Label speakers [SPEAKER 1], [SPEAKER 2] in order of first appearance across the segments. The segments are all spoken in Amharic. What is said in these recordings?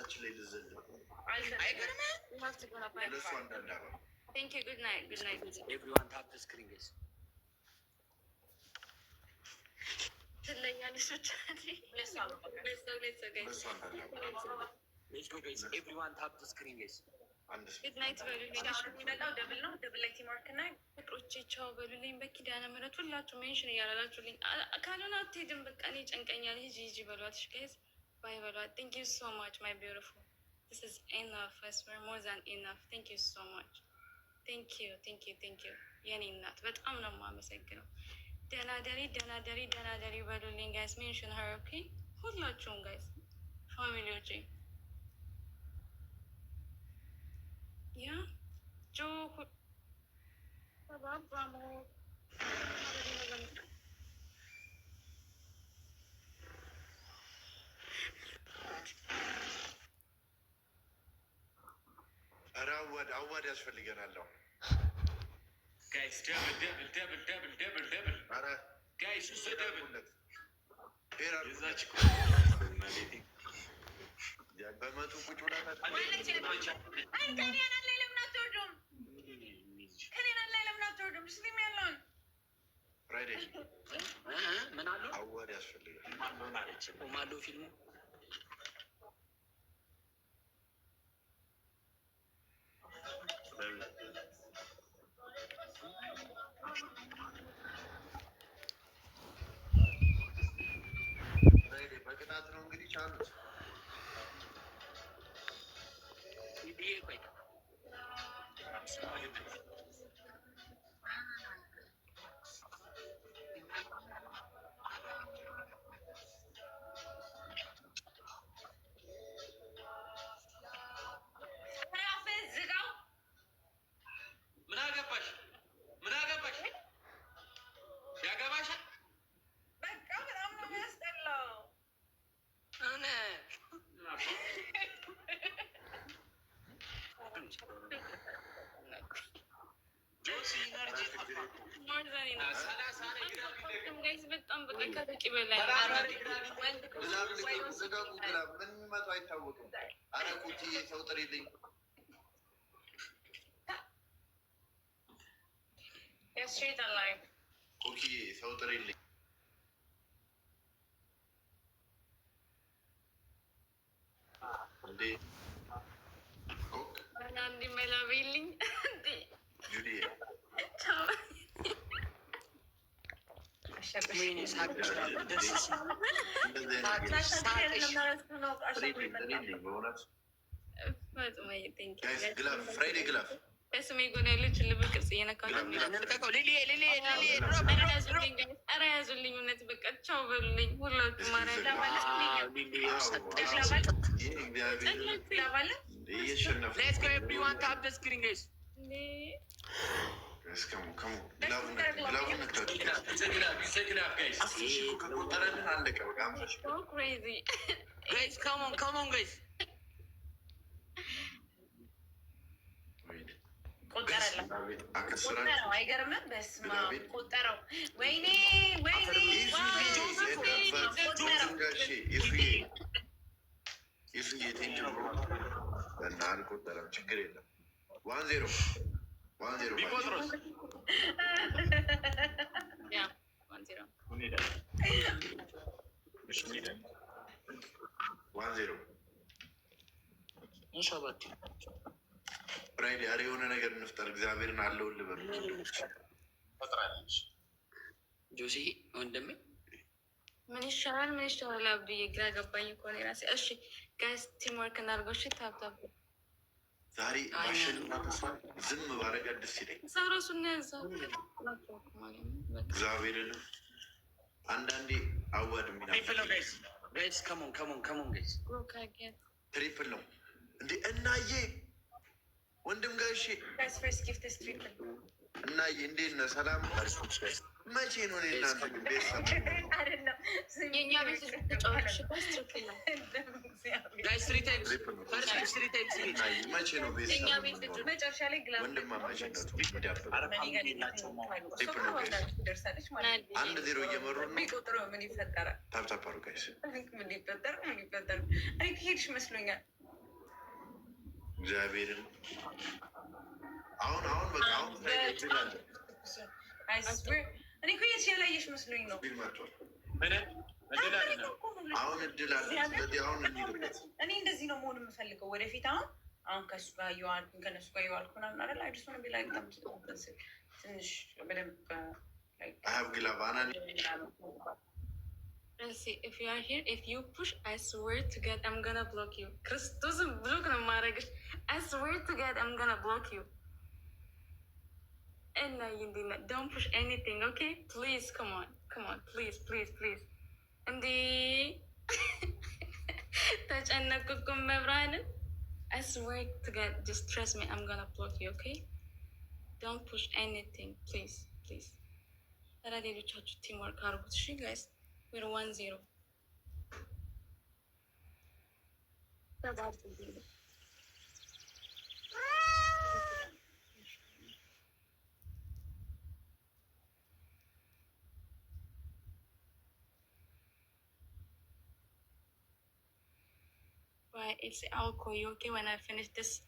[SPEAKER 1] ራሳችን ላይ ልዘል ለእሱ አንዳንድ አባ
[SPEAKER 2] Thank you. Good night. Good night.
[SPEAKER 3] Everyone tap the screen, guys. Let's go, guys. Everyone tap the screen, guys.
[SPEAKER 2] Good night. ፍቅሮቼ ቻው በሉልኝ። በኪዳነ ምሕረት ሁላችሁ ሜንሽን እያላላችሁልኝ ካልሆነ አትሄድም። በቃ እኔ ጨንቀኛል። ሂጂ በሏት። እሺ ጋይስ ባይ በሏት። Thank you so much my beautiful. This is enough. I swear more than enough. Thank you so much. Thank you. የኔ እናት በጣም ነው የማመሰግነው። ደህና ደሪ በሉልኝ ጋይስ። ሜንሽን ሀር ኦኬ። ሁላችሁም ጋይስ ፋሚሊዎቼ ያ ጆ
[SPEAKER 1] ኧረ አዋድ ያስፈልገናል።
[SPEAKER 3] ጋይስ ደብል
[SPEAKER 1] ኧረ
[SPEAKER 3] ጋይስ እሱ ደብል
[SPEAKER 1] በመቶ ቁጭ ብላ
[SPEAKER 3] ምን አሉ
[SPEAKER 1] አዋድ ያስፈልጋል
[SPEAKER 3] ማለች ማሉ ፊልሙ
[SPEAKER 1] በቅጣት ነው እንግዲህ ቻሉት
[SPEAKER 2] በጣም በቃ ከበቂ በላይ
[SPEAKER 1] ምን የሚመጣው አይታወቅም። ኧረ ኩኪዬ ሰው ጥሪልኝ። ኩኪዬ ሰው ጥሪልኝ። እንዴ
[SPEAKER 2] እንዲመላቤልኝ
[SPEAKER 1] ጁሊዬ ፍራይዴ ግላፍ
[SPEAKER 2] በስሜ ጎን ያለች ልብ ቅርጽ እየነካሁ ኧረ ያዙልኝ። እውነት በቃ ቻው በሉልኝ ሁላችሁ።
[SPEAKER 4] አይገርምም? በስመ አብ ቆጠረው። ወይኔ
[SPEAKER 1] አልቆጠረም። ችግር የለም። 1-0 ፍራይዴ ኧረ የሆነ ነገር እንፍጠር። እግዚአብሔርን አለውን ልበሉ
[SPEAKER 3] ጆሲ ወንድሜ
[SPEAKER 2] ምን ይሻላል? አብዱዬ ግራ ገባኝ እኮ እኔ እራሴ። እሺ ጋይስ ቲምወርክ እናድርገው። እሺ ታብታብ
[SPEAKER 1] ዛሬ ማሸንና ተስፋ ዝም ባረጋ ደስ ይለኝ።
[SPEAKER 2] ሰው ራሱን ያዛው
[SPEAKER 1] እግዚአብሔርን አንዳንዴ አዋድ ሚና
[SPEAKER 3] ጋይስ ከሞን ጋይስ
[SPEAKER 1] ትሪፕል ነው እንዴ እናዬ ወንድም ጋሼ እናዬ እንዴት ነህ? ሰላም መቼ ነው እናንተ ቤተሰብ
[SPEAKER 2] የእኛ ቤት ተጫዋች
[SPEAKER 1] መቼ ነው ቤተሰብ
[SPEAKER 4] መጨረሻ ላይ
[SPEAKER 1] ወንድማማችነቱ ይዳብራል። 1-0 እየመሩ ነው።
[SPEAKER 4] ምን ይፈጠራል?
[SPEAKER 1] ታፕታፕ አድርጉ ጋይስ።
[SPEAKER 4] ምን ይፈጠር? እኔ ከሄድሽ መስሎኛል።
[SPEAKER 1] እግዚአብሔርን አሁን በቃ አሁን
[SPEAKER 4] እኔ እኮ የት ያላየሽ መስሎኝ ነው።
[SPEAKER 1] አሁን እድል አለ። ስለዚህ አሁን
[SPEAKER 4] እኔ እንደዚህ ነው መሆን የምፈልገው ወደፊት። አሁን ከእሱ ጋር እየዋልኩኝ ከነሱ ጋር እየዋልኩ ምናምን አይደል አይደስ ሆነ ቢላይ ትንሽ በደንብ
[SPEAKER 1] ግላባና
[SPEAKER 2] see if you are here, if you push, I swear to God I'm gonna block you. Christos'un block na marag. I swear to God I'm gonna block you. And don't push anything, okay? Please, come on, please. And the touch and nakukum mebranin. I swear to God, just trust me, I'm gonna block you, okay? Don't push anything, please. That I did touch teamwork out with you guys. We're 1-0. But I'll call you, okay, when I finish this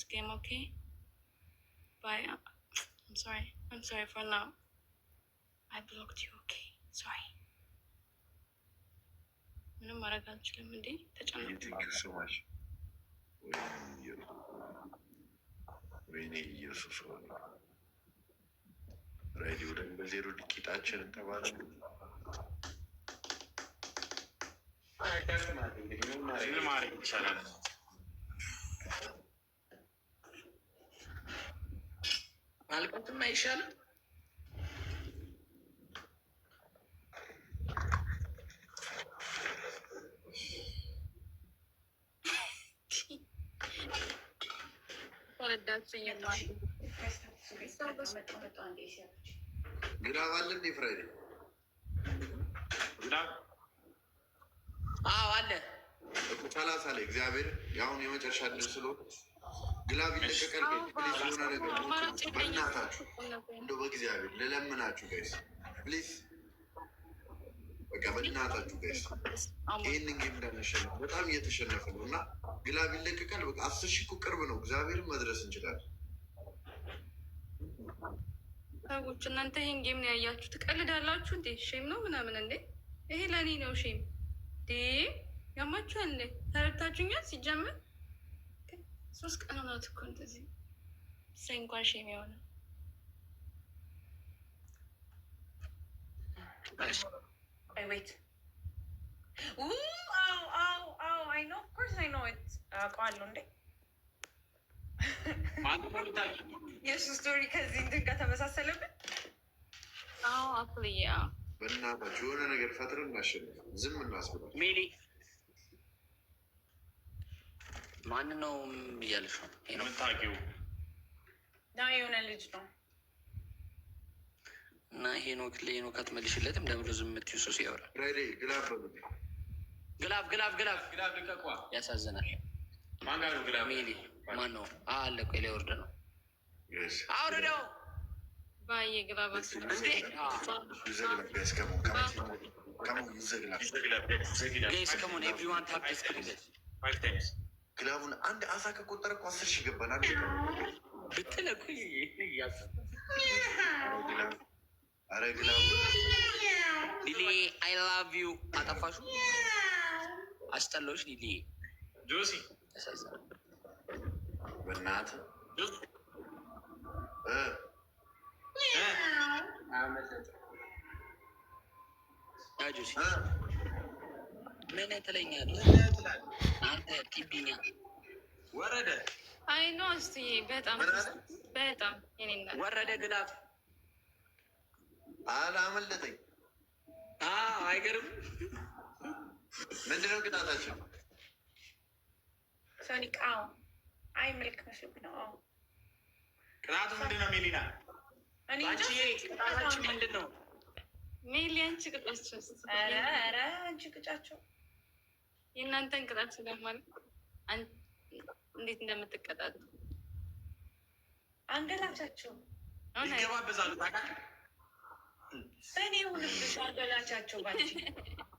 [SPEAKER 2] game, okay? Bye. I'm sorry for now. I blocked you, okay? Sorry. ምንም ማድረግ አልችልም። እንዴ
[SPEAKER 1] ተጨናነኩ። ወይኔ ኢየሱስ ሬዲዮ ደግሞ በዜሮ ዲቂጣችን ተባለ። ማድረግ ይቻላል።
[SPEAKER 3] ማልቀትም አይሻልም?
[SPEAKER 1] ግላብ አለ እንዴ ፍራይዴ?
[SPEAKER 3] አለ
[SPEAKER 1] 30 ላይ እግዚአብሔር ያሁን የመጨረሻ ድል ስለሆነ ግላብ ይለቀቃል። ፕሊዝ የሆነ ነገር በእናታችሁ እንደው በእግዚአብሔር ልለምናችሁ ጋይስ ፕሊዝ፣ በቃ በእናታችሁ ጋይስ ይህንን ጌም እንዳንሸነፍ በጣም እየተሸነፈ ነው እና ግላብ ይለቀቃል። በቃ 10 ሺህ እኮ ቅርብ ነው። እግዚአብሔርን መድረስ እንችላለን።
[SPEAKER 2] ሰዎች እናንተ ይህን ጌም ነው ያያችሁ ትቀልዳላችሁ እንዴ? ሼም ነው ምናምን እንዴ? ይሄ ለእኔ ነው ሼም ያማችኋል። ተረድታችሁኛል? ሲጀምር 3 ቀን ሆናት እኮ እንደዚህ ሳይ እንኳን ሼም የሆነ
[SPEAKER 4] wait. I know, of course I know it. አውቀዋለሁ እንዴ የእሱ ስቶሪ ከዚህ እንትን ከተመሳሰለብን
[SPEAKER 2] አፕልያ
[SPEAKER 1] በእናታችሁ የሆነ ነገር ፈጥረን እናሸንፍ። ዝም እናስብላል።
[SPEAKER 3] ሜሊ ማን ነው እያለሽ ነው?
[SPEAKER 5] የምታውቂው
[SPEAKER 4] የሆነ ልጅ ነው
[SPEAKER 3] እና ሄኖክ ለሄኖክ አትመልሽለትም? ለምዶ ዝም የምትይው ሰው ሲያወራ
[SPEAKER 1] ፍራይዴ ግላብ
[SPEAKER 3] ልቀቋ። ያሳዝናል።
[SPEAKER 5] ማን ጋር ነው ግላብ?
[SPEAKER 3] ሜሊ ማን ነው? አለ ቆይ ሊወርድ ነው። አውርደው
[SPEAKER 2] ባየ ግላብ
[SPEAKER 1] ግላቡን አንድ አሳ ከቆጠረ እኮ 10 ሺህ ገባናል።
[SPEAKER 3] ብትለኩ
[SPEAKER 1] አረ ግላቡ
[SPEAKER 3] ሊሊ አይ ላቭ ዩ አጠፋሹ አስጠላዎች። ሊሊ
[SPEAKER 5] ጆሲ
[SPEAKER 1] በእናትህ
[SPEAKER 3] ጆሲ ምን ትለኛለህ አንተ? ቲቢኛ
[SPEAKER 5] ወረደ።
[SPEAKER 2] አይ ኖ እስቲ በጣም የኔና
[SPEAKER 3] ወረደ ግላብ
[SPEAKER 1] አላመለጠኝ።
[SPEAKER 3] አይገርም።
[SPEAKER 1] ምንድነው ቅጣታችን?
[SPEAKER 4] ሶኒክ አይ መልክ መስሎክ ነው።
[SPEAKER 5] ቅጣቱ ምንድነው? ሜሊና
[SPEAKER 3] ቅጣታችን ምንድን ነው?
[SPEAKER 2] ሜሊ አንቺ ቅጣቸው።
[SPEAKER 4] ኧረ አንቺ ቅጫቸው።
[SPEAKER 2] የእናንተን ቅጣት ስለማለት እንዴት እንደምትቀጣጡ
[SPEAKER 4] አንገላቻቸው።
[SPEAKER 5] ይገባበዛሉ።
[SPEAKER 4] እኔ ሁንብሽ አንገላቻቸው። ባንቺ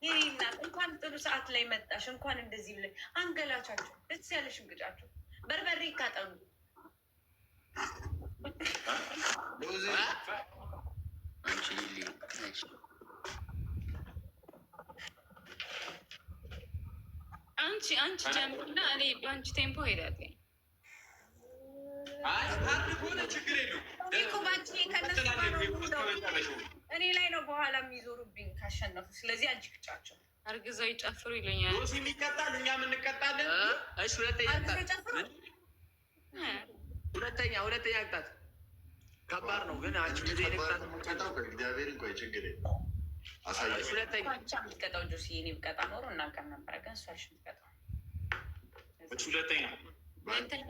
[SPEAKER 4] ይሄና እንኳን ጥሩ ሰዓት ላይ መጣሽ፣ እንኳን እንደዚህ ብለ አንገላቻቸው። ደስ ያለሽ እንግጫቸው። በርበሬ ይቃጠሉ።
[SPEAKER 2] አንቺ ጀምርና እኔ በአንቺ ቴምፖ ሄዳለሁ።
[SPEAKER 5] ችግር የለውም
[SPEAKER 4] እኮ ባንቺ እኔ ላይ ነው በኋላ የሚዞሩብኝ ካሸነፉ። ስለዚህ አንቺ ቅጫቸው።
[SPEAKER 2] አርግዘው ይጨፍሩ ይሉኛል።
[SPEAKER 5] የሚቀጣል እኛም እንቀጣለን።
[SPEAKER 3] እሺ ሁለተኛ ቅጣት ከባድ ነው ግን አንቺ ጊዜ
[SPEAKER 1] እግዚአብሔርን ቆይ ችግር
[SPEAKER 3] ሁለተኛ
[SPEAKER 4] የምትቀጣው ጆሲ እኔ ብቀጣ ኖሮ እናቀር ነበረ፣ ግን እሷ ልሽ የምትቀጣው
[SPEAKER 5] ሁለተኛ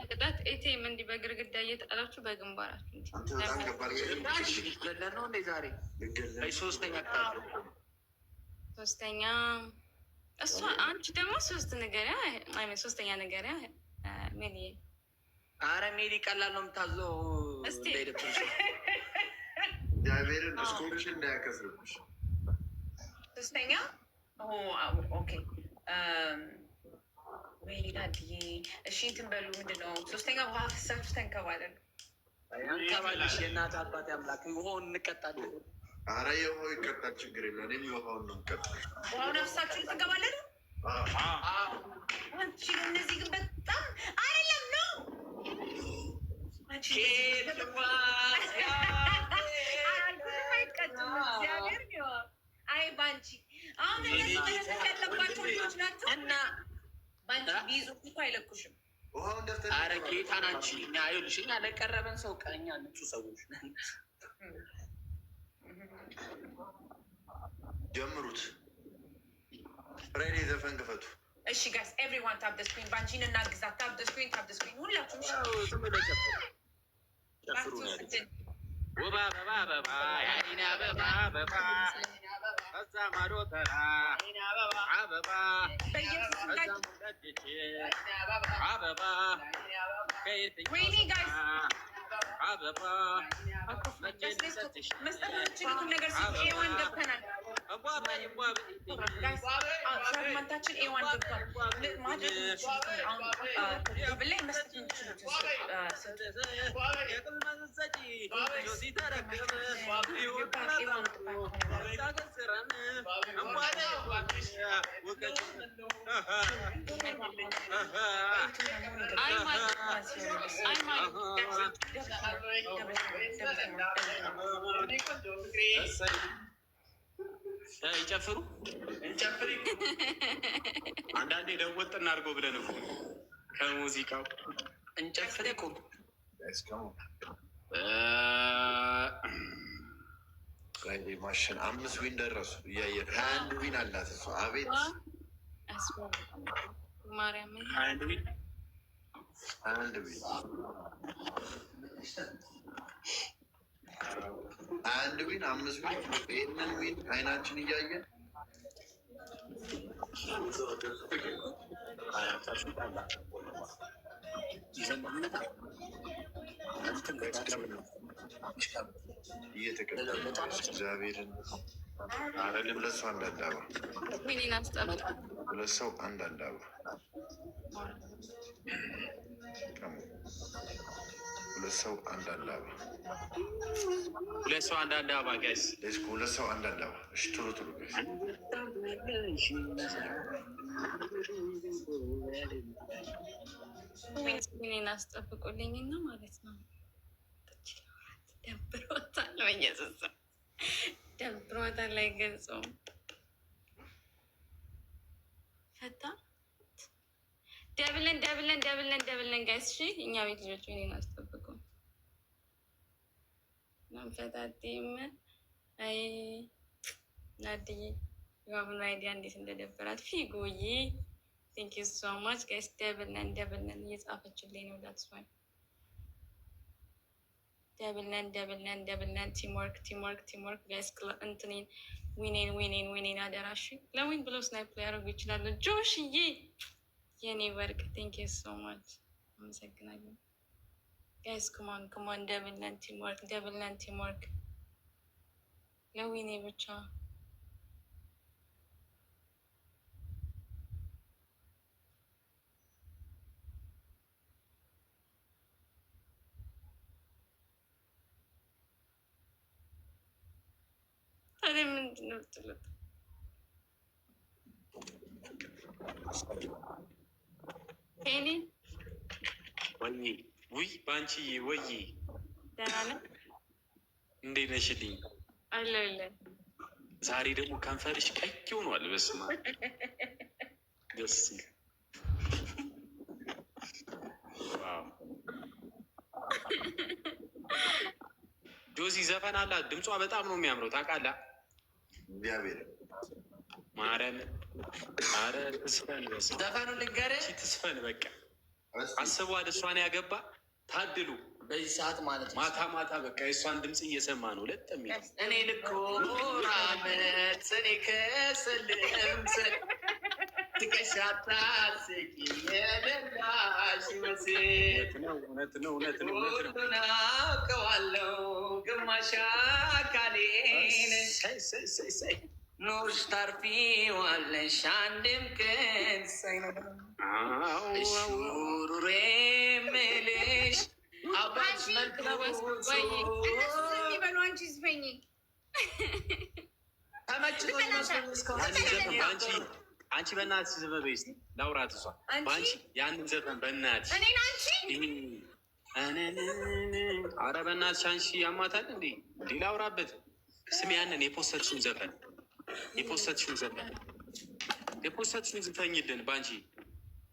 [SPEAKER 2] ቅጣት ኤቴም እንዲህ በግርግዳ እየተጣላችሁ በግንባራችሁ
[SPEAKER 3] ገለን ነው እንዴ ዛሬ? ሶስተኛ ቅጣት
[SPEAKER 2] ሶስተኛ እሷ አንቺ ደግሞ ሶስተኛ ነገሪያ ሜሊ።
[SPEAKER 3] አረ ሜሊ ቀላል ነው የምታዘው።
[SPEAKER 2] እስቲ
[SPEAKER 1] እግዚአብሔርን እስኮርሽን እንዳያከስርብሽ።
[SPEAKER 4] ሶስተኛ ኦኬ ወይ ዳድዬ እሺ እንትን በሉ ምንድን ነው ሶስተኛ ውሃ ፍሳችሁ ተንከባለሉ።
[SPEAKER 3] አንከባለሽ የእናት አባት አምላክ ውሃውን እንቀጣለን።
[SPEAKER 1] አረ የውሃው ይቀጣል ችግር የለ። እኔም የውሃውን ነው የምቀጣው።
[SPEAKER 4] ውሃውን ፍሳችሁ ልትንከባለሉ። አንቺ እነዚህ ግን በጣም አይደለም ነው አይ ባንቺ አሁን እነዚህ መለሰት ያለባቸው ልጆች ናቸው እና ባንቺ ቢይዙ እኮ አይለቁሽም።
[SPEAKER 3] አረ ጌታን አንቺ እኛ ይኸውልሽ እኛ ለቀረበን ሰው ቀኛ ንጹህ ሰዎች
[SPEAKER 1] ጀምሩት። ሬዲ ዘፈን ክፈቱ።
[SPEAKER 4] እሺ ጋይስ ኤቭሪዋን ታፕ ዘ ስክሪን። ባንቺን እናግዛት። ታፕ ዘ ስክሪን ሁላችሁም
[SPEAKER 5] ውባ አበባ አበባ የአይኔ አበባ አበባ ከዛ ማዶ ተራ አበባ አበባ ከየትኛው አበባ
[SPEAKER 4] መስጠታችን ነገር ሲሆን ገብተናል። ፍራግመንታችን ኤዋን ገብቷል። ማድረግ ብላይ መስጠት የምትችሉት
[SPEAKER 5] ይጨፍሩ እንጨፍር። አንዳንዴ ደወጥ እናድርገው ብለን እኮ ከሙዚቃው
[SPEAKER 3] እንጨፍር እኮ
[SPEAKER 1] ማሽን 5 ዊን ደረሱ። እያየን 21 ዊን አላት እሷ። አቤት
[SPEAKER 2] ማርያምን
[SPEAKER 5] 21 ዊን
[SPEAKER 1] 21 ዊን 5 ዊን። ይህንን ዊን አይናችን እያየን እየተቀበለች እግዚአብሔርን። ሁለት ሰው አንዳንድ አበባ፣ ሁለት ሰው አንዳንድ አበባ፣ ሁለት ሰው አንዳንድ አበባ፣
[SPEAKER 5] ሁለት ሰው አንዳንድ አበባ ጋይስ፣
[SPEAKER 1] ሁለት ሰው አንዳንድ አበባ። እሺ ቶሎ ቶሎ ጋይስ።
[SPEAKER 2] እኔን አስጠብቁልኝና ማለት ነው። ደብሮታል፣ በየሱስ ደብሮታል። አይገልጸውም። ፈታ ደብለን ጋይስ። እሺ እኛ ቤት ልጆች እኔን አስጠብቁ። መንፈታቴም አይ ናድዬ የባቡን አይዲያ እንዴት እንደደበራት ፊጉዬ። ቴንክ ዩ ሶ ማች ጋይስ። ደብለን እየጻፈችልኝ ነው። ዳትስ ዋይ ደብለን ቲምወርክ ጋይስ። እንትኔን ዊኔን አደራሽ ለዊን ብለው ስናይፕ ሊያደርጉ ይችላሉ። ጆሽዬ የኔ ወርቅ ቴንክ ዩ ሶ ማች አመሰግናለሁ ጋይስ። ክሞን ደብለን ቲምወርክ ለዊኔ ብቻ ታዲያ ምንድን ነው የምትሉት? ቴኒ
[SPEAKER 5] ወይ ውይ በአንቺ ወይ
[SPEAKER 2] ደህና ነህ?
[SPEAKER 5] እንዴት ነሽልኝ?
[SPEAKER 2] አለሁልህ።
[SPEAKER 5] ዛሬ ደግሞ ከንፈርሽ ቀይ ሆኗል። በስመ አብ ደስ ይል። ጆሲ ዘፈን አላት። ድምጿ በጣም ነው የሚያምረው ታውቃለህ?
[SPEAKER 1] እግዚአብሔር
[SPEAKER 5] ማርያም አረ ትስፈን።
[SPEAKER 3] ዘፈኑ ልንገርህ፣
[SPEAKER 5] ትስፈን በቃ አስበዋል። እሷን ያገባ ታድሉ
[SPEAKER 3] በዚህ ሰዓት ማለት ነው።
[SPEAKER 5] ማታ ማታ በቃ የእሷን ድምፅ እየሰማ ነው ለጠሚ
[SPEAKER 3] እኔ ልኮራመት እኔ ከስልም ስል ትቀሻታ ስቂ የደላሽ መስል
[SPEAKER 5] እውነት ነው
[SPEAKER 3] ሁሉን አውቀዋለሁ ግማሽ አካሌን ኖርሽ ታርፊዋለሽ አንድም ቀን ሹሩሬ ምልሽ አባሽ
[SPEAKER 5] አንቺ በእናትሽ ዘፈን በይ እስኪ ላውራት። እሷ በአንቺ ያንን ዘፈን በእናትሽ አረ በእናትሽ አንቺ ያማታል እንዴ ላውራበት። ስሚ ያንን የፖስተትሽውን ዘፈን ዝፈኝልን በአንቺ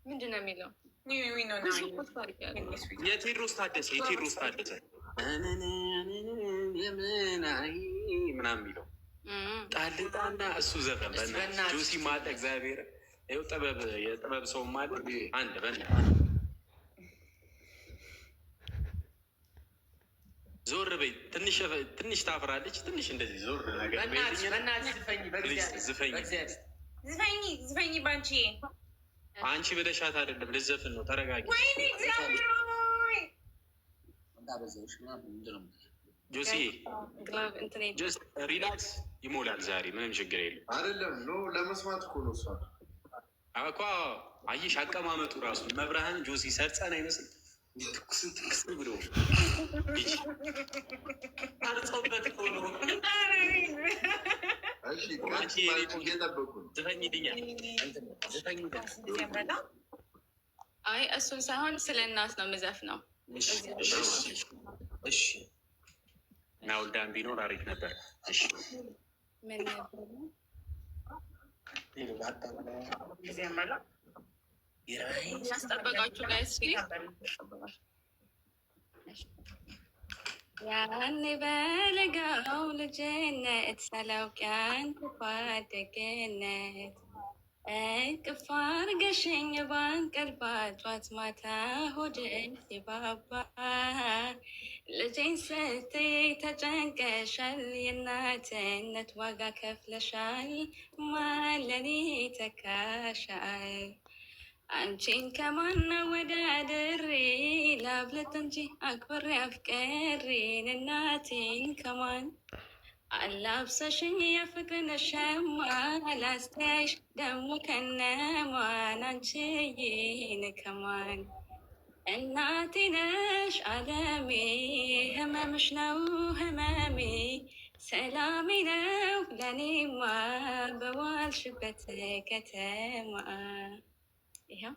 [SPEAKER 2] ምንድን ነው የሚለው?
[SPEAKER 5] የቴዎድሮስ ታደሰ ምናምን የሚለው ጣልጣና እሱ ዘፈን በእናትሽ ጆሲ ማለ እግዚአብሔር ይኸው የጥበብ ሰው ማለ አንድ ዞር በይ። ትንሽ ታፍራለች። ትንሽ እንደዚህ ዞር ነገር
[SPEAKER 4] ዝፈኝ ባንቺ
[SPEAKER 5] አንቺ ብለሻት አይደለም ልዘፍን ነው። ተረጋጊ ጆሲ፣ ሪላክስ። ይሞላል ዛሬ ምንም ችግር የለም።
[SPEAKER 1] አይደለም ኖ ለመስማት እኮ ነው። እሷ
[SPEAKER 5] እኮ አየሽ አቀማመጡ ራሱ መብርሃን ጆሲ ሰርጸን አይመስል ትክስ ብሎ አርጾበት እኮ ነው።
[SPEAKER 2] አይ እሱን ሳይሆን ስለ እናት ነው ምዘፍ ነው።
[SPEAKER 5] እና ወልዳን ቢኖር አሪፍ ነበር።
[SPEAKER 2] ያስጠበቃችሁ ጋይስ ያኔ በለጋው ልጅነት ሳላውቅ ያንተ ጓደኝነት እቅፍ አድርገሽኝ ባንቀልባ ጧት ማታ ሆድን ሲባባ ልጄን ስትይ ተጨንቀሻል፣ የእናትነት ዋጋ ከፍለሻል፣ ማለኔ ተካሻል። አንቺን ከማና ወዳድሬ ላብለት እንጂ አክብሬ አፍቀሬን እናቴን ከማን አላብሰሽኝ የፍቅርን ሸማ ላስተያይሽ ደግሞ ከነማን አንቺዬን ከማን እናቴ ነሽ አለሜ ህመምሽ ነው ህመሜ ሰላሜ ነው ለኔማ በዋልሽበት ከተማ። ይኸው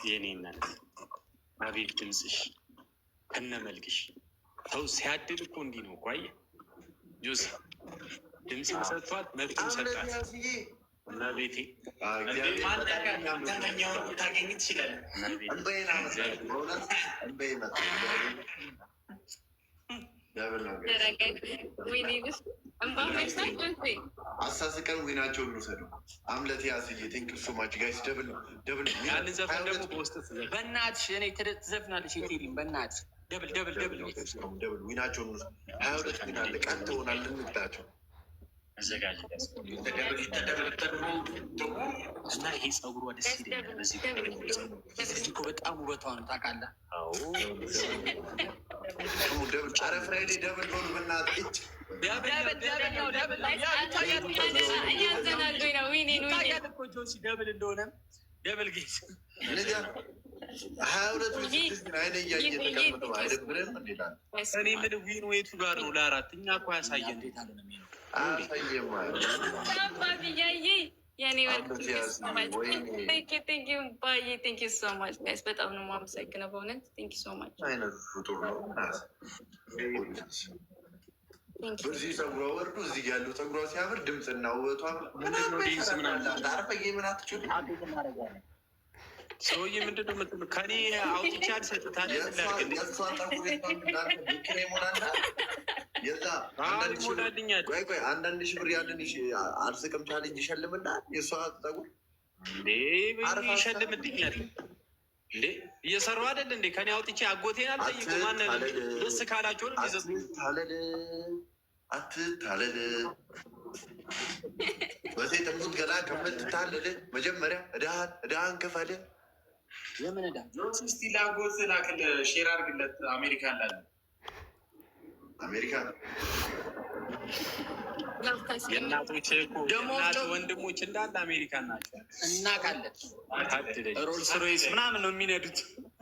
[SPEAKER 5] የኔ እናት አቤት ድምፅሽ ከነመልክሽ። ሰው ሲያድል እኮ እንዲህ ነው እኮ አየህ። ጆሲ ድምፅን ሰጥቷት መልክም ሰጣት። እና ቤቴ ታገኝ ትችላለህ።
[SPEAKER 1] አሳስቀን ዊናቸውን እንውሰደው። አምለት ያስዬ ቴንክ ዩ ሶ ማች ጋይስ። ደብል
[SPEAKER 5] ያንን ዘፈን ደግሞ በውስጥ
[SPEAKER 3] በእናትሽ እኔ ትዘፍናለሽ። የቴሪም በእናትሽ ደብል
[SPEAKER 1] ዊናቸውን 22 ዊና አለ። ቀን ትሆናል እንግዳቸው
[SPEAKER 5] መዘጋጀት እና ይሄ ጸጉሯ ደስ ይለኛል። በዚህ
[SPEAKER 3] እኮ በጣም ውበቷ ነው ታውቃለህ።
[SPEAKER 1] ደብል ኧረ ፍራይዴ ደብል ሆኑ በእናትህ
[SPEAKER 3] ደብል እንደሆነ
[SPEAKER 5] ደብል ጌስ
[SPEAKER 1] ነገር 22 አይነ እያየ ተቀምጠው አይደብርም? እንዴታል
[SPEAKER 5] እኔ ምን ዊን ዌቱ ጋር ነው ለ4 እኛ እኮ ያሳየን እንዴት አለ ነው የሚለው
[SPEAKER 1] አሳየም
[SPEAKER 2] አባቢ ያየ የኔ ቴንኪ ሶ ማች ጋይስ፣ በጣም ነው የማመሰግነው በእውነት ቴንኪ ሶ ማች።
[SPEAKER 1] አይነት ፍጡር ነው በዚህ ፀጉሯ ወርዱ እዚህ ያለው ፀጉሯ ሲያምር ድምፅና ውበቷ
[SPEAKER 5] ምንድነው? ዲንስ ምናምን
[SPEAKER 1] አርፈዬ ምን አትችሉ
[SPEAKER 5] ሰውዬ ምንድነው የምትለው? ከኔ አውጥቼ አልሰጥም ታዲያ
[SPEAKER 1] አንዳንድ ሺህ ብር ያንን አልስቅም ቻሌንጅ ይሸልምናል። የእሷ ፀጉር
[SPEAKER 5] እንዴ ይሸልምልኛል እንዴ? እየሰራሁ አይደል እንዴ? ከኔ አውጥቼ አጎቴን አልጠይቁ ማንን ደስ ካላቸው ነው ይዘ
[SPEAKER 1] አትታለል በሴት ሙት ገላ ከምትታለል መጀመሪያ እዳህን ክፈል።
[SPEAKER 5] የምን እዳ
[SPEAKER 6] እስቲ ላጎት ላክል ሼር አድርግለት። አሜሪካ እንዳለ
[SPEAKER 1] አሜሪካ
[SPEAKER 5] የእናቶች እናት ወንድሞች እንዳለ አሜሪካን ናቸው።
[SPEAKER 3] እናውቃለን።
[SPEAKER 5] ሮልስ ሮይስ ምናምን ነው የሚነዱት።